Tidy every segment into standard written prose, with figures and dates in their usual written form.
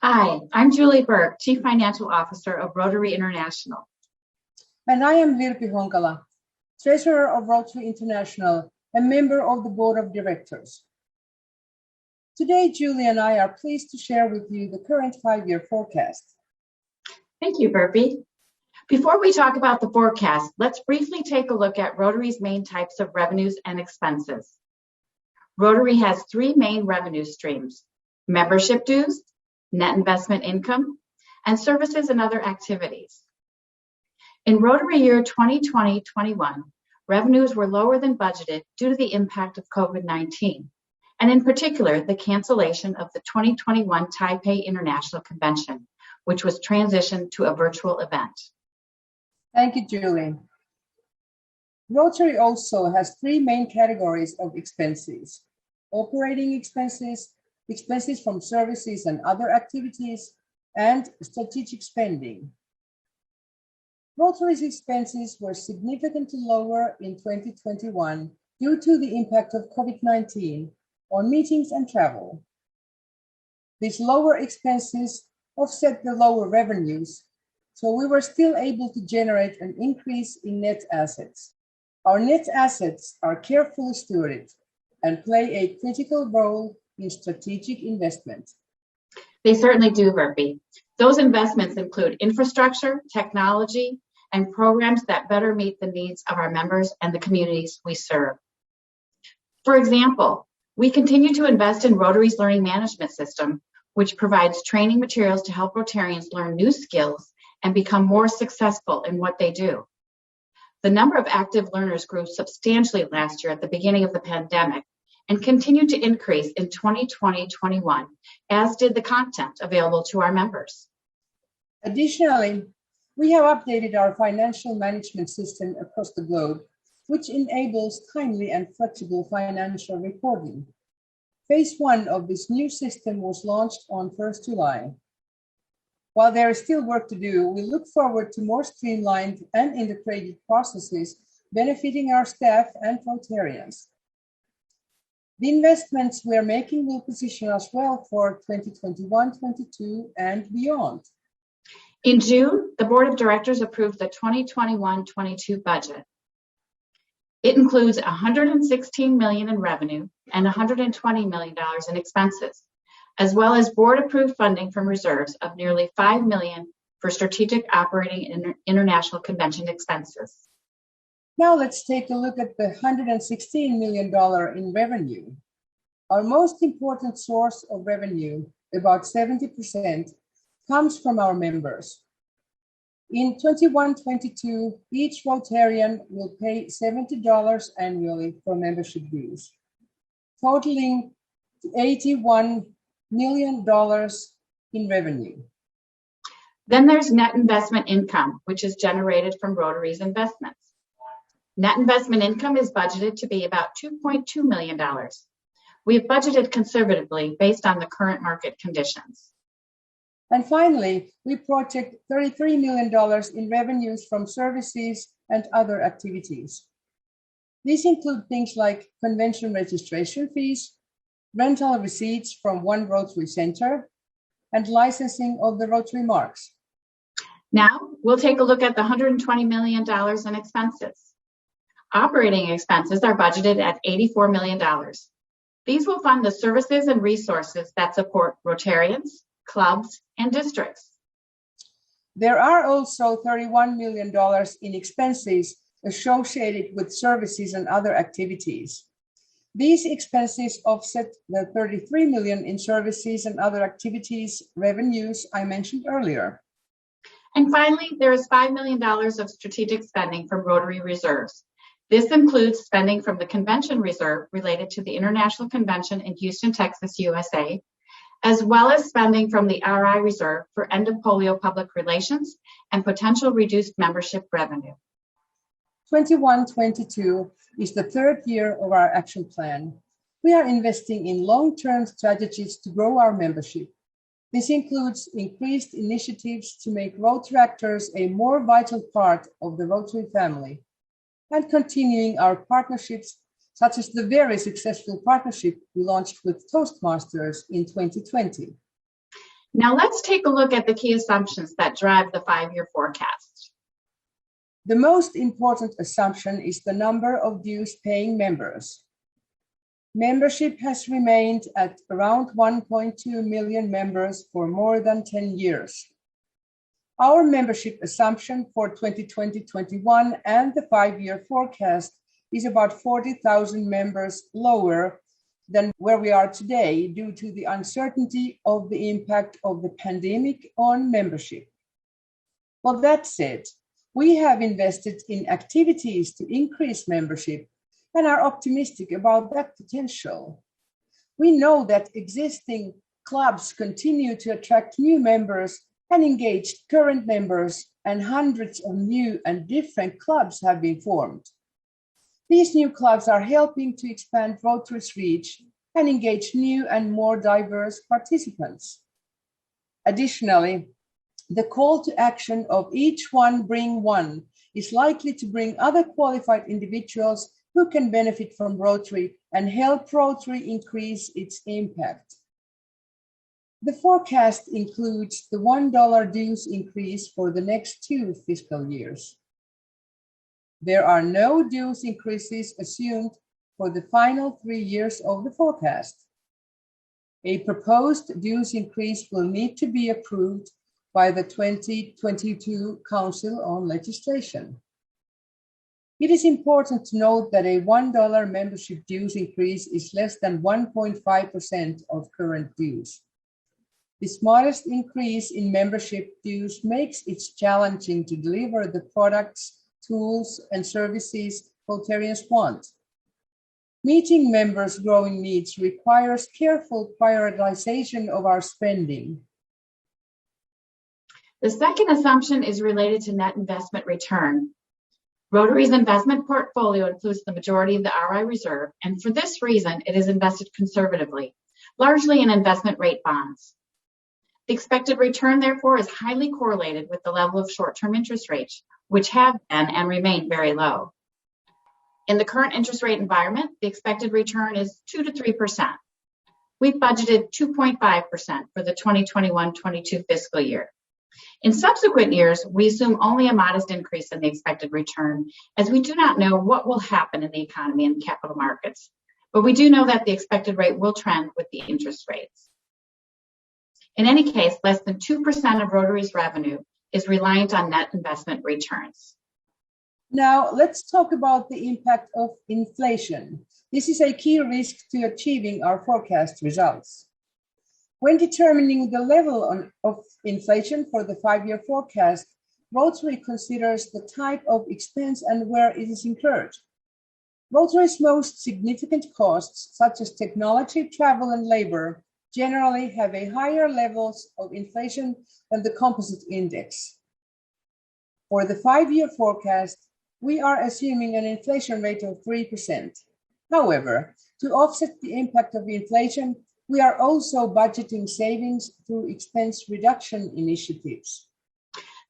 Hi, I'm Julie Burke, Chief Financial Officer of Rotary International. And I am Virpi Honkala, Treasurer of Rotary International and member of the Board of Directors. Today, Julie and I are pleased to share with you the current 5-year forecast. Thank you, Virpi. Before we talk about the forecast, let's briefly take a look at Rotary's main types of revenues and expenses. Rotary has 3 main revenue streams: membership dues, net investment income, and services and other activities. In Rotary year 2020-21, revenues were lower than budgeted due to the impact of COVID-19, and in particular, the cancellation of the 2021 Taipei International Convention, which was transitioned to a virtual event. Thank you, Julie. Rotary also has 3 main categories of expenses: operating expenses, expenses from services and other activities, and strategic spending. Rotary's expenses were significantly lower in 2021 due to the impact of COVID-19 on meetings and travel. These lower expenses offset the lower revenues, so we were still able to generate an increase in net assets. Our net assets are carefully stewarded and play a critical role in strategic investment. They certainly do, Virpi. Those investments include infrastructure, technology, and programs that better meet the needs of our members and the communities we serve. For example, we continue to invest in Rotary's learning management system, which provides training materials to help Rotarians learn new skills and become more successful in what they do. The number of active learners grew substantially last year at the beginning of the pandemic and continued to increase in 2020-21, as did the content available to our members. Additionally, we have updated our financial management system across the globe, which enables timely and flexible financial reporting. Phase 1 of this new system was launched on 1st July. While there is still work to do, we look forward to more streamlined and integrated processes benefiting our staff and Rotarians. The investments we are making will position us well for 2021-22 and beyond. In June, the Board of Directors approved the 2021-22 budget. It includes $116 million in revenue and $120 million in expenses, as well as board-approved funding from reserves of nearly $5 million for strategic operating and international convention expenses. Now let's take a look at the $116 million in revenue. Our most important source of revenue, about 70%, comes from our members. In 21-22, each Rotarian will pay $70 annually for membership dues, totaling $81 million in revenue. Then there's net investment income, which is generated from Rotary's investments. Net investment income is budgeted to be about $2.2 million. We have budgeted conservatively based on the current market conditions. And finally, we project $33 million in revenues from services and other activities. These include things like convention registration fees, rental receipts from one Rotary Center, and licensing of the Rotary marks. Now, we'll take a look at the $120 million in expenses. Operating expenses are budgeted at $84 million. These will fund the services and resources that support Rotarians, clubs, and districts. There are also $31 million in expenses associated with services and other activities. These expenses offset the $33 million in services and other activities revenues I mentioned earlier. And finally, there is $5 million of strategic spending from Rotary reserves. This includes spending from the Convention Reserve related to the International Convention in Houston, Texas, USA, as well as spending from the RI Reserve for end of polio public relations and potential reduced membership revenue. 21-22 is the 3rd year of our action plan. We are investing in long-term strategies to grow our membership. This includes increased initiatives to make Rotaractors a more vital part of the Rotary family, and continuing our partnerships, such as the very successful partnership we launched with Toastmasters in 2020. Now let's take a look at the key assumptions that drive the 5-year forecast. The most important assumption is the number of dues-paying members. Membership has remained at around 1.2 million members for more than 10 years. Our membership assumption for 2020-21 and the 5-year forecast is about 40,000 members lower than where we are today due to the uncertainty of the impact of the pandemic on membership. Well, that said, we have invested in activities to increase membership and are optimistic about that potential. We know that existing clubs continue to attract new members and engage current members, and hundreds of new and different clubs have been formed. These new clubs are helping to expand Rotary's reach and engage new and more diverse participants. Additionally, the call to action of each one bring one is likely to bring other qualified individuals who can benefit from Rotary and help Rotary increase its impact. The forecast includes the $1 dues increase for the next 2 fiscal years. There are no dues increases assumed for the final 3 years of the forecast. A proposed dues increase will need to be approved by the 2022 Council on Legislation. It is important to note that a $1 membership dues increase is less than 1.5% of current dues. This modest increase in membership dues makes it challenging to deliver the products, tools, and services Rotarians want. Meeting members' growing needs requires careful prioritization of our spending. The second assumption is related to net investment return. Rotary's investment portfolio includes the majority of the RI reserve, and for this reason, it is invested conservatively, largely in investment rate bonds. The expected return, therefore, is highly correlated with the level of short-term interest rates, which have been and remain very low. In the current interest rate environment, the expected return is 2 to 3%. We've budgeted 2.5% for the 2021-22 fiscal year. In subsequent years, we assume only a modest increase in the expected return, as we do not know what will happen in the economy and capital markets. But we do know that the expected rate will trend with the interest rates. In any case, less than 2% of Rotary's revenue is reliant on net investment returns. Now, let's talk about the impact of inflation. This is a key risk to achieving our forecast results. When determining the level of inflation for the 5-year forecast, Rotary considers the type of expense and where it is incurred. Rotary's most significant costs, such as technology, travel, and labor, generally have a higher levels of inflation than the composite index. For the 5-year forecast, we are assuming an inflation rate of 3%. However, to offset the impact of inflation, we are also budgeting savings through expense reduction initiatives.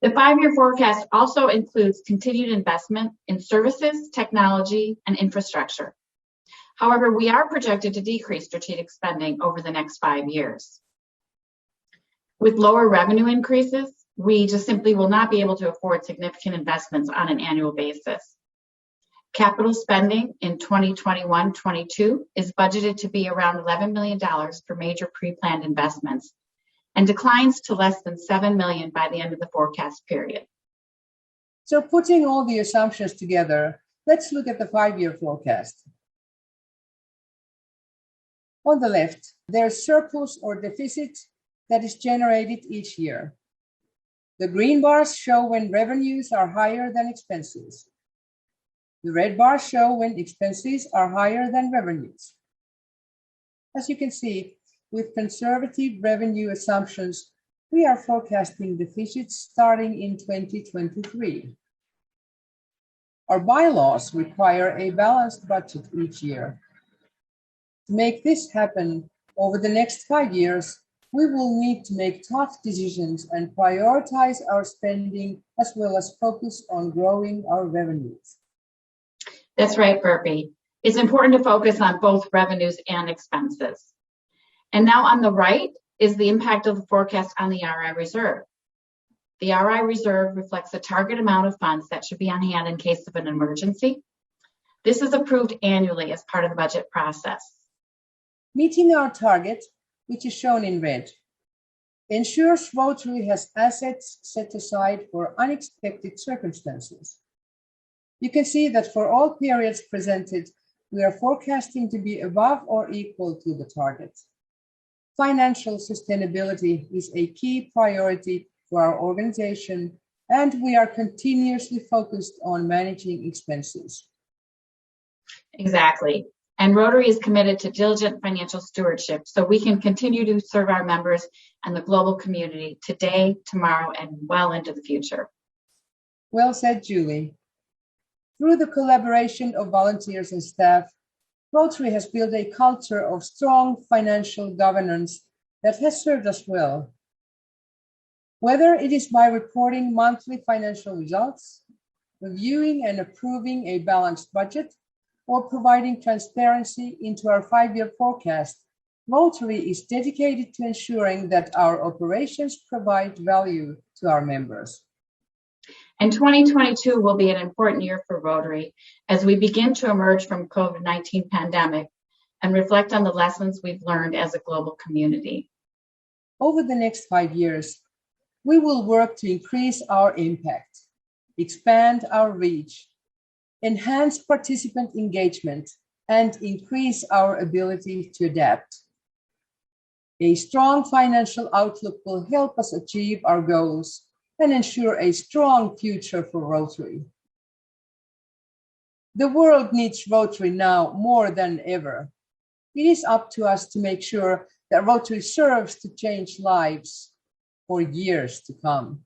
The 5-year forecast also includes continued investment in services, technology, and infrastructure. However, we are projected to decrease strategic spending over the next 5 years. With lower revenue increases, we just simply will not be able to afford significant investments on an annual basis. Capital spending in 2021-22 is budgeted to be around $11 million for major pre-planned investments and declines to less than $7 million by the end of the forecast period. So putting all the assumptions together, let's look at the 5-year forecast. On the left, there's surplus or deficit that is generated each year. The green bars show when revenues are higher than expenses. The red bars show when expenses are higher than revenues. As you can see, with conservative revenue assumptions, we are forecasting deficits starting in 2023. Our bylaws require a balanced budget each year. To make this happen over the next 5 years, we will need to make tough decisions and prioritize our spending as well as focus on growing our revenues. That's right, Burpee. It's important to focus on both revenues and expenses. And now on the right is the impact of the forecast on the RI reserve. The RI reserve reflects the target amount of funds that should be on hand in case of an emergency. This is approved annually as part of the budget process. Meeting our target, which is shown in red, ensures Rotary has assets set aside for unexpected circumstances. You can see that for all periods presented, we are forecasting to be above or equal to the target. Financial sustainability is a key priority for our organization, and we are continuously focused on managing expenses. Exactly. And Rotary is committed to diligent financial stewardship so we can continue to serve our members and the global community today, tomorrow, and well into the future. Well said, Julie. Through the collaboration of volunteers and staff, Rotary has built a culture of strong financial governance that has served us well. Whether it is by reporting monthly financial results, reviewing and approving a balanced budget, or providing transparency into our 5-year forecast, Rotary is dedicated to ensuring that our operations provide value to our members. And 2022 will be an important year for Rotary as we begin to emerge from COVID-19 pandemic and reflect on the lessons we've learned as a global community. Over the next 5 years, we will work to increase our impact, expand our reach, enhance participant engagement, and increase our ability to adapt. A strong financial outlook will help us achieve our goals and ensure a strong future for Rotary. The world needs Rotary now more than ever. It is up to us to make sure that Rotary serves to change lives for years to come.